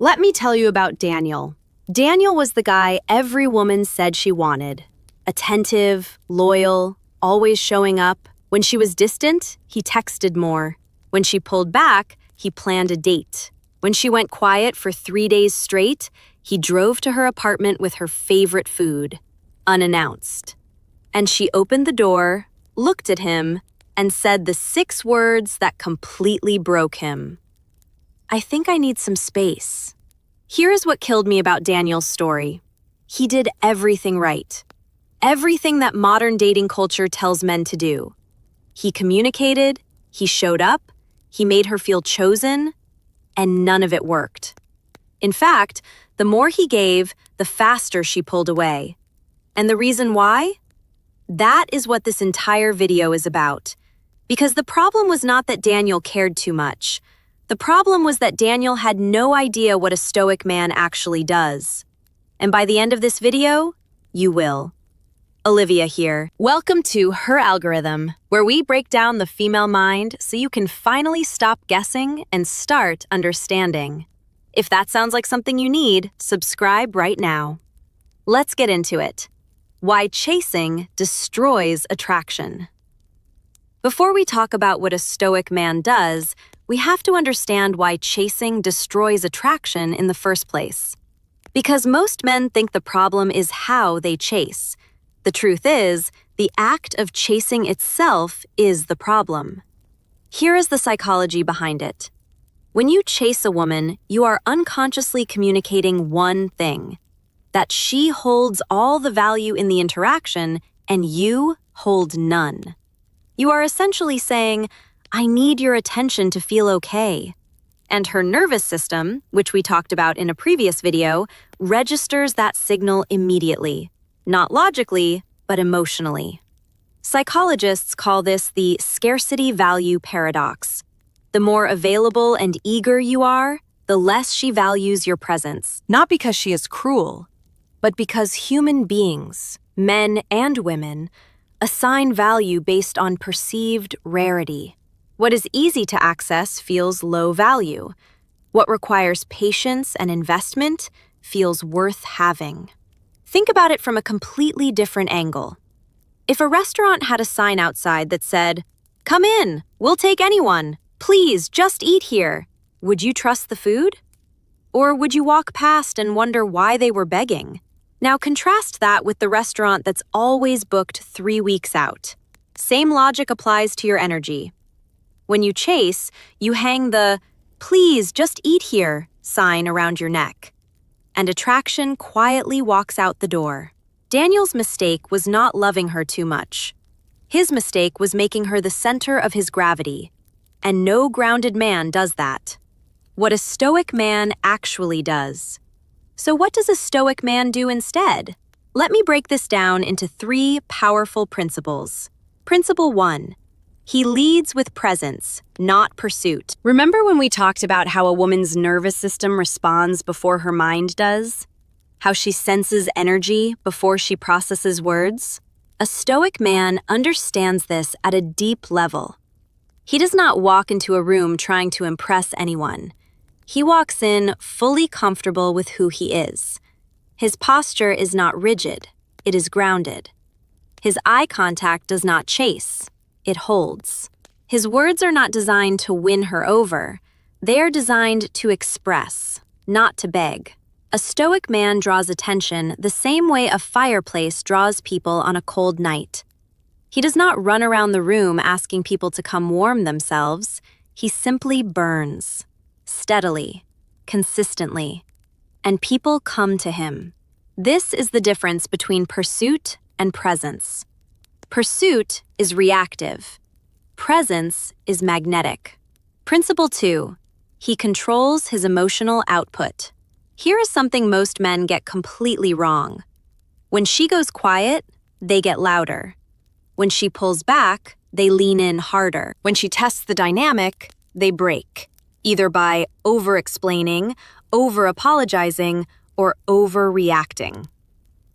Let me tell you about Daniel. Daniel was the guy every woman said she wanted. Attentive, loyal, always showing up. When she was distant, he texted more. When she pulled back, he planned a date. When she went quiet for 3 days straight, he drove to her apartment with her favorite food, unannounced. And she opened the door, looked at him, and said the 6 words that completely broke him. I think I need some space. Here is what killed me about Daniel's story. He did everything right. Everything that modern dating culture tells men to do. He communicated, he showed up, he made her feel chosen, and none of it worked. In fact, the more he gave, the faster she pulled away. And the reason why? That is what this entire video is about. Because the problem was not that Daniel cared too much. The problem was that Daniel had no idea what a Stoic man actually does. And by the end of this video, you will. Olivia here. Welcome to HerAlgorithm, where we break down the female mind so you can finally stop guessing and start understanding. If that sounds like something you need, subscribe right now. Let's get into it. Why chasing destroys attraction. Before we talk about what a Stoic man does, we have to understand why chasing destroys attraction in the first place. Because most men think the problem is how they chase. The truth is, the act of chasing itself is the problem. Here is the psychology behind it. When you chase a woman, you are unconsciously communicating one thing: that she holds all the value in the interaction and you hold none. You are essentially saying, I need your attention to feel okay. And her nervous system, which we talked about in a previous video, registers that signal immediately. Not logically, but emotionally. Psychologists call this the Scarcity-Value paradox. The more available and eager you are, the less she values your presence. Not because she is cruel, but because human beings, men and women, assign value based on perceived rarity. What is easy to access feels low value. What requires patience and investment feels worth having. Think about it from a completely different angle. If a restaurant had a sign outside that said, "Come in, we'll take anyone. Please, just eat here," would you trust the food? Or would you walk past and wonder why they were begging? Now contrast that with the restaurant that's always booked 3 weeks out. Same logic applies to your energy. When you chase, you hang the "Please, just eat here" sign around your neck. And attraction quietly walks out the door. Daniel's mistake was not loving her too much. His mistake was making her the center of his gravity. And no grounded man does that. What a Stoic man actually does. So what does a Stoic man do instead? Let me break this down into 3 powerful principles. Principle 1. He leads with presence, not pursuit. Remember when we talked about how a woman's nervous system responds before her mind does? How she senses energy before she processes words? A Stoic man understands this at a deep level. He does not walk into a room trying to impress anyone. He walks in fully comfortable with who he is. His posture is not rigid, it is grounded. His eye contact does not chase, it holds. His words are not designed to win her over. They are designed to express, not to beg. A Stoic man draws attention the same way a fireplace draws people on a cold night. He does not run around the room asking people to come warm themselves. He simply burns. Steadily, consistently, and people come to him. This is the difference between pursuit and presence. Pursuit is reactive. Presence is magnetic. Principle 2. He controls his emotional output. Here is something most men get completely wrong. When she goes quiet, they get louder. When she pulls back, they lean in harder. When she tests the dynamic, they break. Either by over-explaining, over-apologizing, or overreacting.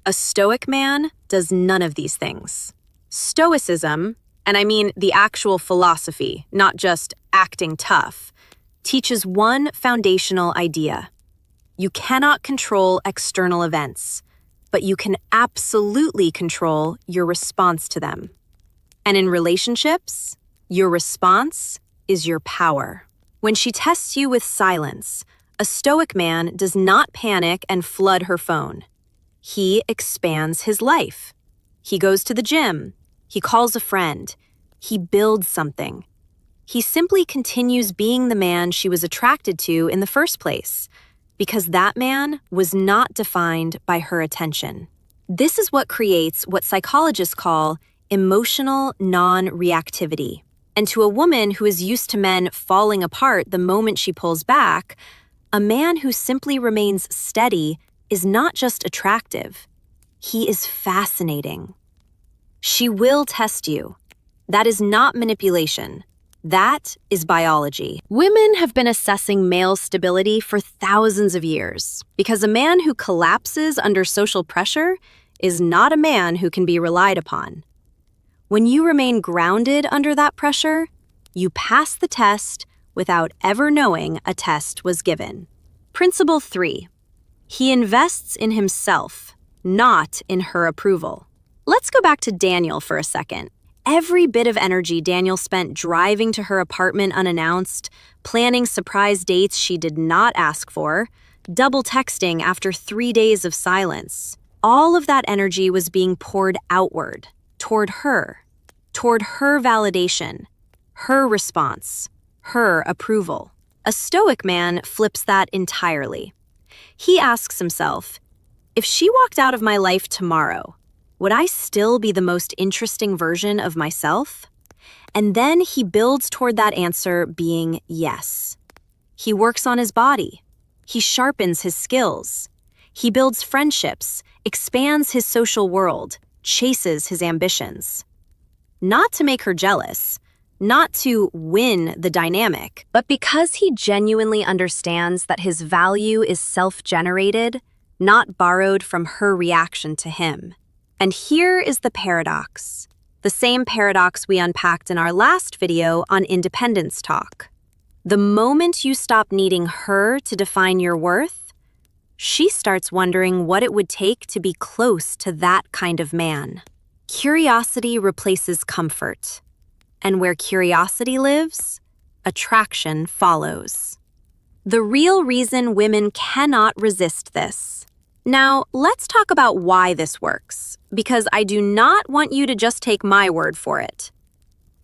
A Stoic man does none of these things. Stoicism, and I mean the actual philosophy, not just acting tough, teaches one foundational idea. You cannot control external events, but you can absolutely control your response to them. And in relationships, your response is your power. When she tests you with silence, a Stoic man does not panic and flood her phone. He expands his life. He goes to the gym. He calls a friend. He builds something. He simply continues being the man she was attracted to in the first place, because that man was not defined by her attention. This is what creates what psychologists call emotional non-reactivity. And to a woman who is used to men falling apart the moment she pulls back, a man who simply remains steady is not just attractive. He is fascinating. She will test you. That is not manipulation. That is biology. Women have been assessing male stability for thousands of years because a man who collapses under social pressure is not a man who can be relied upon. When you remain grounded under that pressure, you pass the test without ever knowing a test was given. Principle 3. He invests in himself, not in her approval. Let's go back to Daniel for a second. Every bit of energy Daniel spent driving to her apartment unannounced, planning surprise dates she did not ask for, double texting after 3 days of silence. All of that energy was being poured outward, toward her validation, her response, her approval. A Stoic man flips that entirely. He asks himself, if she walked out of my life tomorrow, would I still be the most interesting version of myself? And then he builds toward that answer being yes. He works on his body. He sharpens his skills. He builds friendships, expands his social world, chases his ambitions. Not to make her jealous, not to win the dynamic, but because he genuinely understands that his value is self-generated, not borrowed from her reaction to him. And here is the paradox, the same paradox we unpacked in our last video on independence talk. The moment you stop needing her to define your worth, she starts wondering what it would take to be close to that kind of man. Curiosity replaces comfort, and where curiosity lives, attraction follows. The real reason women cannot resist this. Now, let's talk about why this works, because I do not want you to just take my word for it.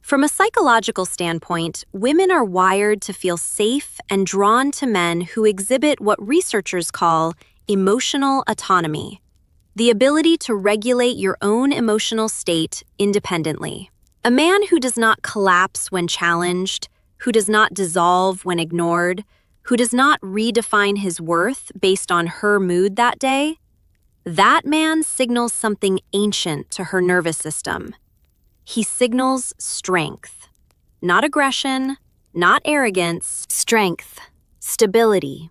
From a psychological standpoint, women are wired to feel safe and drawn to men who exhibit what researchers call emotional autonomy, the ability to regulate your own emotional state independently. A man who does not collapse when challenged, who does not dissolve when ignored, who does not redefine his worth based on her mood that day, that man signals something ancient to her nervous system. He signals strength, not aggression, not arrogance, strength, stability.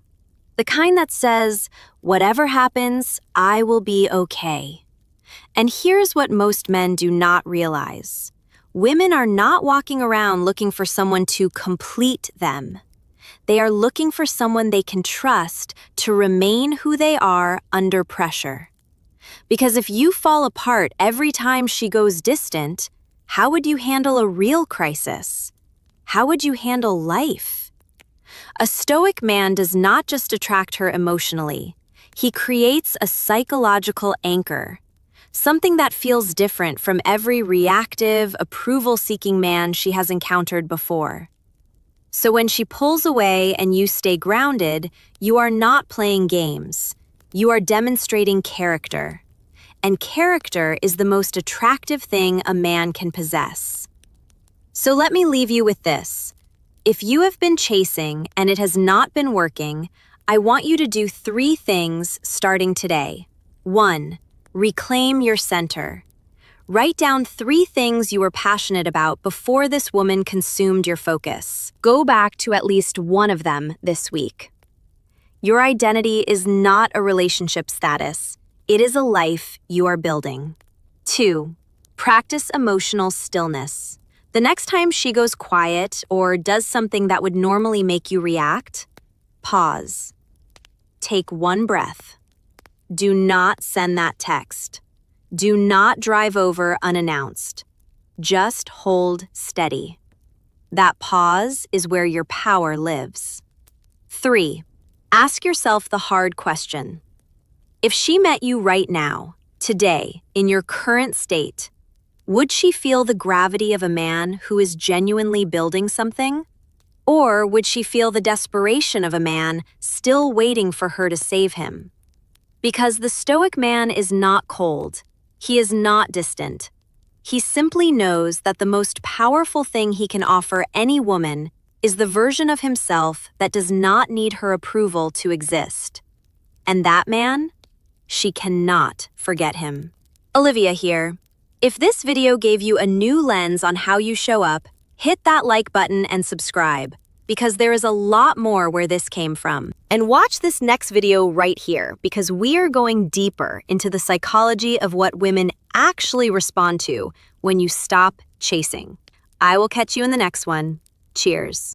The kind that says, whatever happens, I will be okay. And here's what most men do not realize. Women are not walking around looking for someone to complete them. They are looking for someone they can trust to remain who they are under pressure. Because if you fall apart every time she goes distant, how would you handle a real crisis? How would you handle life? A Stoic man does not just attract her emotionally. He creates a psychological anchor, something that feels different from every reactive, approval-seeking man she has encountered before. So when she pulls away and you stay grounded, you are not playing games. You are demonstrating character. And character is the most attractive thing a man can possess. So let me leave you with this. If you have been chasing and it has not been working, I want you to do 3 things starting today. 1. Reclaim your center. Write down 3 things you were passionate about before this woman consumed your focus. Go back to at least one of them this week. Your identity is not a relationship status. It is a life you are building. 2. Practice emotional stillness. The next time she goes quiet or does something that would normally make you react, pause. take one breath. Do not send that text. Do not drive over unannounced. Just hold steady. That pause is where your power lives. 3. Ask yourself the hard question. If she met you right now, today, in your current state, would she feel the gravity of a man who is genuinely building something? Or would she feel the desperation of a man still waiting for her to save him? Because the Stoic man is not cold. He is not distant. He simply knows that the most powerful thing he can offer any woman is the version of himself that does not need her approval to exist. And that man? She cannot forget him. Olivia here. If this video gave you a new lens on how you show up, hit that like button and subscribe, because there is a lot more where this came from. And watch this next video right here, because we are going deeper into the psychology of what women actually respond to when you stop chasing. I will catch you in the next one. Cheers.